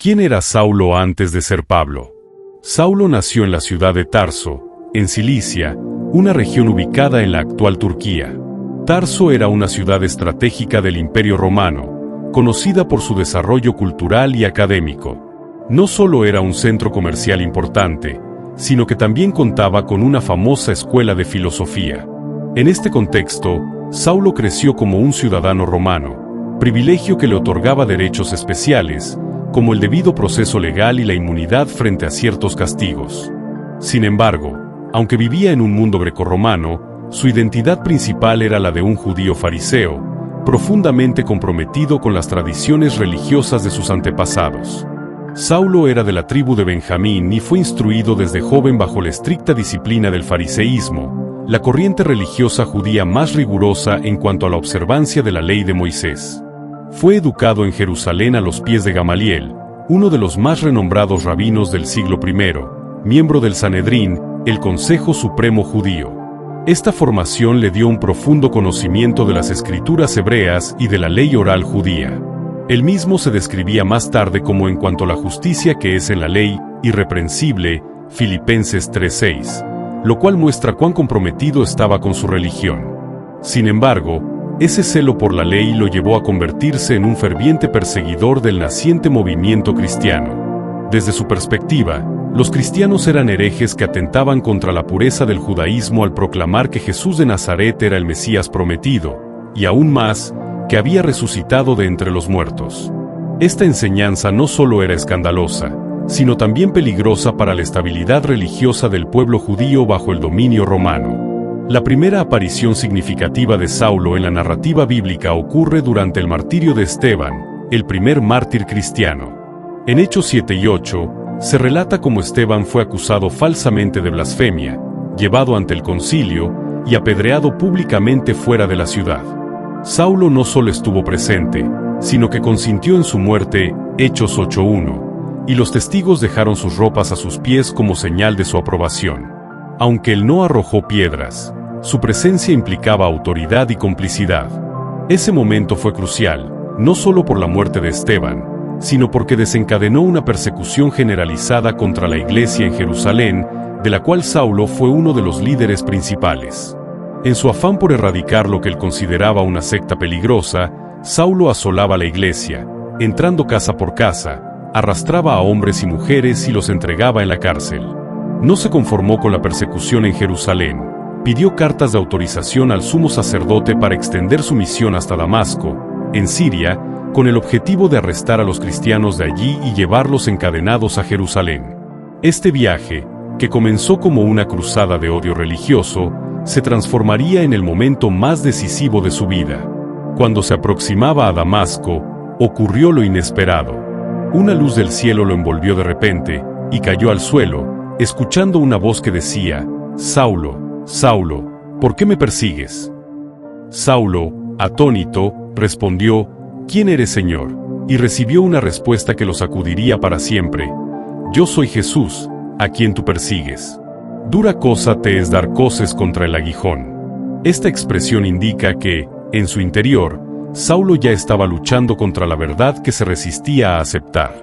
¿Quién era Saulo antes de ser Pablo? Saulo nació en la ciudad de Tarso, en Cilicia, una región ubicada en la actual Turquía. Tarso era una ciudad estratégica del Imperio Romano, conocida por su desarrollo cultural y académico. No solo era un centro comercial importante, sino que también contaba con una famosa escuela de filosofía. En este contexto, Saulo creció como un ciudadano romano, privilegio que le otorgaba derechos especiales, como el debido proceso legal y la inmunidad frente a ciertos castigos. Sin embargo, aunque vivía en un mundo grecorromano, su identidad principal era la de un judío fariseo, profundamente comprometido con las tradiciones religiosas de sus antepasados. Saulo era de la tribu de Benjamín y fue instruido desde joven bajo la estricta disciplina del fariseísmo, la corriente religiosa judía más rigurosa en cuanto a la observancia de la ley de Moisés. Fue educado en Jerusalén a los pies de Gamaliel, uno de los más renombrados rabinos del siglo I, miembro del Sanedrín, el Consejo Supremo Judío. Esta formación le dio un profundo conocimiento de las escrituras hebreas y de la ley oral judía. Él mismo se describía más tarde como en cuanto a la justicia que es en la ley, irreprensible, Filipenses 3:6, lo cual muestra cuán comprometido estaba con su religión. Sin embargo, ese celo por la ley lo llevó a convertirse en un ferviente perseguidor del naciente movimiento cristiano. Desde su perspectiva, los cristianos eran herejes que atentaban contra la pureza del judaísmo al proclamar que Jesús de Nazaret era el Mesías prometido, y aún más, que había resucitado de entre los muertos. Esta enseñanza no solo era escandalosa, sino también peligrosa para la estabilidad religiosa del pueblo judío bajo el dominio romano. La primera aparición significativa de Saulo en la narrativa bíblica ocurre durante el martirio de Esteban, el primer mártir cristiano. En Hechos 7 y 8, se relata cómo Esteban fue acusado falsamente de blasfemia, llevado ante el concilio y apedreado públicamente fuera de la ciudad. Saulo no solo estuvo presente, sino que consintió en su muerte, Hechos 8:1, y los testigos dejaron sus ropas a sus pies como señal de su aprobación. Aunque él no arrojó piedras, su presencia implicaba autoridad y complicidad. Ese momento fue crucial, no solo por la muerte de Esteban, sino porque desencadenó una persecución generalizada contra la iglesia en Jerusalén, de la cual Saulo fue uno de los líderes principales. En su afán por erradicar lo que él consideraba una secta peligrosa, Saulo asolaba la iglesia, entrando casa por casa, arrastraba a hombres y mujeres y los entregaba en la cárcel. No se conformó con la persecución en Jerusalén, pidió cartas de autorización al sumo sacerdote para extender su misión hasta Damasco, en Siria, con el objetivo de arrestar a los cristianos de allí y llevarlos encadenados a Jerusalén. Este viaje, que comenzó como una cruzada de odio religioso, se transformaría en el momento más decisivo de su vida. Cuando se aproximaba a Damasco, ocurrió lo inesperado. Una luz del cielo lo envolvió de repente, y cayó al suelo, escuchando una voz que decía: «Saulo, Saulo, ¿por qué me persigues?». Saulo, atónito, respondió: «¿Quién eres, Señor?», y recibió una respuesta que lo sacudiría para siempre: «Yo soy Jesús, a quien tú persigues. Dura cosa te es dar coces contra el aguijón». Esta expresión indica que, en su interior, Saulo ya estaba luchando contra la verdad que se resistía a aceptar.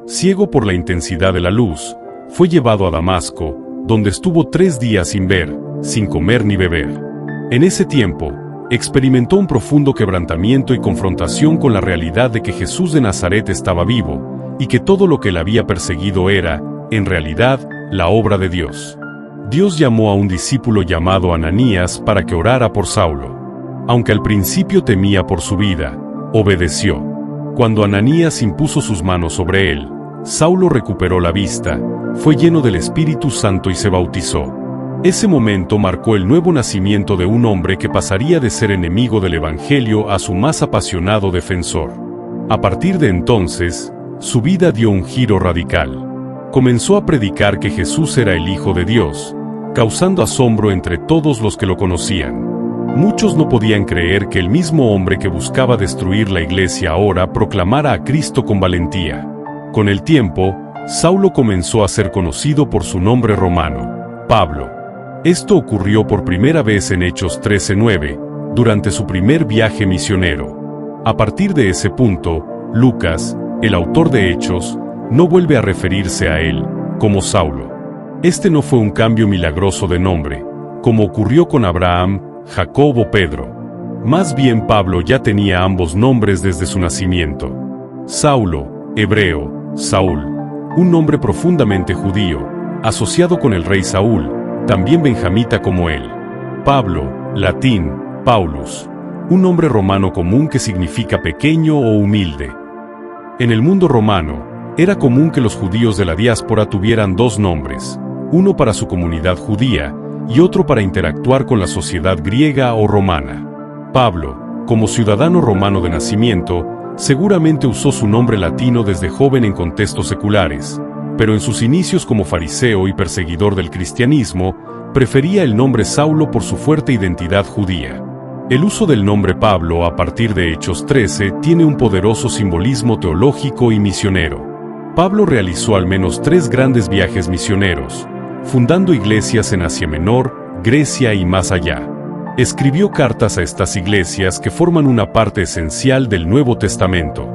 Ciego por la intensidad de la luz, fue llevado a Damasco, donde estuvo 3 días sin ver, sin comer ni beber. En ese tiempo, experimentó un profundo quebrantamiento y confrontación con la realidad de que Jesús de Nazaret estaba vivo, y que todo lo que él había perseguido era, en realidad, la obra de Dios. Dios llamó a un discípulo llamado Ananías para que orara por Saulo. Aunque al principio temía por su vida, obedeció. Cuando Ananías impuso sus manos sobre él, Saulo recuperó la vista, fue lleno del Espíritu Santo y se bautizó. Ese momento marcó el nuevo nacimiento de un hombre que pasaría de ser enemigo del Evangelio a su más apasionado defensor. A partir de entonces, su vida dio un giro radical. Comenzó a predicar que Jesús era el Hijo de Dios, causando asombro entre todos los que lo conocían. Muchos no podían creer que el mismo hombre que buscaba destruir la iglesia ahora proclamara a Cristo con valentía. Con el tiempo, Saulo comenzó a ser conocido por su nombre romano, Pablo. Esto ocurrió por primera vez en Hechos 13:9, durante su primer viaje misionero. A partir de ese punto, Lucas, el autor de Hechos, no vuelve a referirse a él como Saulo. Este no fue un cambio milagroso de nombre, como ocurrió con Abraham, Jacob o Pedro. Más bien Pablo ya tenía ambos nombres desde su nacimiento. Saulo, hebreo, Saúl, un nombre profundamente judío, asociado con el rey Saúl, también benjamita como él. Pablo, latín, Paulus, un nombre romano común que significa pequeño o humilde. En el mundo romano, era común que los judíos de la diáspora tuvieran dos nombres, uno para su comunidad judía y otro para interactuar con la sociedad griega o romana. Pablo, como ciudadano romano de nacimiento, seguramente usó su nombre latino desde joven en contextos seculares, pero en sus inicios como fariseo y perseguidor del cristianismo, prefería el nombre Saulo por su fuerte identidad judía. El uso del nombre Pablo a partir de Hechos 13 tiene un poderoso simbolismo teológico y misionero. Pablo realizó al menos 3 grandes viajes misioneros, fundando iglesias en Asia Menor, Grecia y más allá. Escribió cartas a estas iglesias que forman una parte esencial del Nuevo Testamento.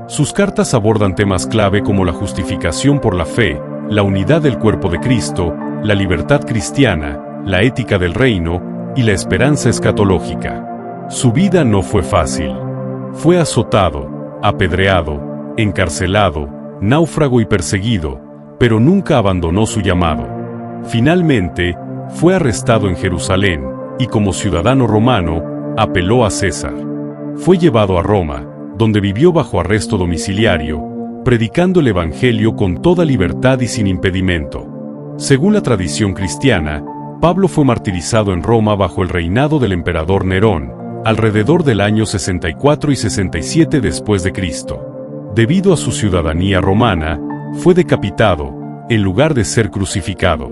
Sus cartas abordan temas clave como la justificación por la fe, la unidad del cuerpo de Cristo, la libertad cristiana, la ética del reino y la esperanza escatológica. Su vida no fue fácil. Fue azotado, apedreado, encarcelado, náufrago y perseguido, pero nunca abandonó su llamado. Finalmente, fue arrestado en Jerusalén y como ciudadano romano, apeló a César. Fue llevado a Roma, donde vivió bajo arresto domiciliario, predicando el Evangelio con toda libertad y sin impedimento. Según la tradición cristiana, Pablo fue martirizado en Roma bajo el reinado del emperador Nerón, alrededor del año 64 y 67 después de Cristo. Debido a su ciudadanía romana, fue decapitado, en lugar de ser crucificado.